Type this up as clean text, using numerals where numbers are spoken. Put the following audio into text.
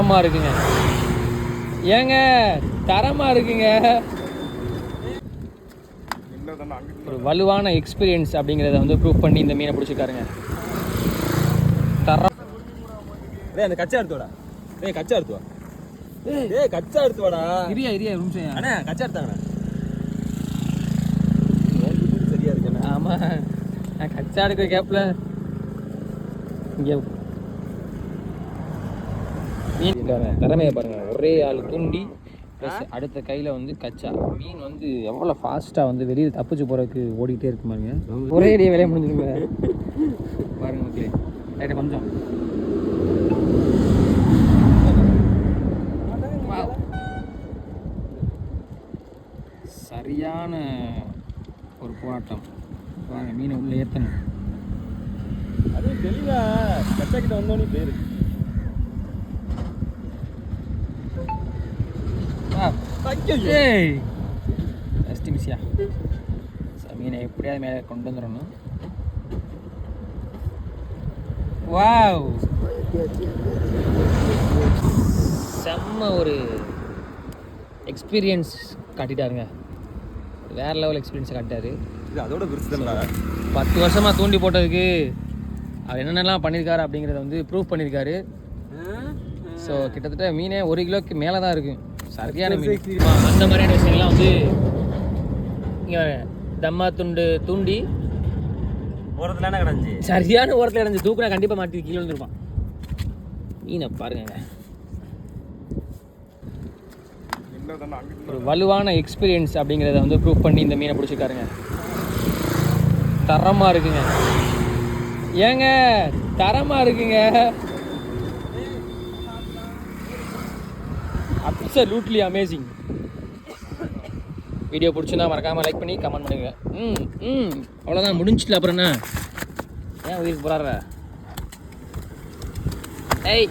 தரமா இருக்குங்க. ஏங்க தரமா இருக்குங்க. ஒரு வலுவான எக்ஸ்பீரியன்ஸ் அப்படிங்கிறத வந்து ப்ரூவ் பண்ணி இந்த மீனை பிடிச்சிருக்காருங்க. தரம். அந்த கச்சா எடுத்துவாடா. கச்சா எடுத்துவா. கச்சா எடுத்துவாடா. இரியா நிமிஷம். அண்ணா கச்சா எடுத்தாங்கண்ணா. சரியா இருக்குண்ணா. ஆமா, நான் கச்சா எடுக்கிற கேப்ல இங்கே மீன் திறமையை பாருங்க. ஒரே ஆள் தூண்டி ப்ளஸ் அடுத்த கையில் வந்து கச்சா. மீன் வந்து எவ்வளோ ஃபாஸ்ட்டாக வந்து வெளியில் தப்பிச்சு போகிறதுக்கு ஓடிக்கிட்டே இருக்கு பாருங்க. ஒரே அடியே வேலையை முடிஞ்சிருங்க பாருங்க மக்களே. ரைட்டு கொஞ்சம் சரியான ஒரு போராட்டம். வாங்க மீனை உள்ளே ஏற்றணும். அது தெளிவா கச்சா கிட்ட வந்தோடனே பேரு. மீனை எப்படியாவது மேலே கொண்டு வந்துடணும். வாவ், செம்ம ஒரு எக்ஸ்பீரியன்ஸ் காட்டிட்டாருங்க. வேற லெவல் எக்ஸ்பீரியன்ஸ் காட்டிட்டாரு. அதோட 10 வருஷமாக தூண்டி போட்டதுக்கு அவர் என்னென்னலாம் பண்ணியிருக்காரு அப்படிங்கிறத வந்து ப்ரூவ் பண்ணியிருக்காரு. ஸோ கிட்டத்தட்ட மீனே 1 கிலோக்கு மேலே தான் இருக்குது. சரியான மீன். அந்த மாதிரியான விஷயங்கள்லாம் வந்து இங்கே தம்மா துண்டு தூண்டி ஓரத்தில் என்ன கிடஞ்சி சரியான ஓரத்தில் கிடஞ்சி தூக்குனா கண்டிப்பாக மாட்டி கீழே வந்துருப்பான். மீனை பாருங்க. ஒரு வலுவான எக்ஸ்பீரியன்ஸ் அப்படிங்கிறத வந்து ப்ரூவ் பண்ணி இந்த மீனை பிடிச்சிருக்காருங்க. தரமா இருக்குங்க. ஏங்க தரமா இருக்குங்க. Absolutely amazing. வீடியோ பிடிச்சிருந்தா மறக்காமல் லைக் பண்ணி கமெண்ட் பண்ணுங்க. அவ்வளோதான், முடிஞ்சிட்டு. அப்புறம் என்ன, ஏன் உயிருக்கு போகிறார? ஏய்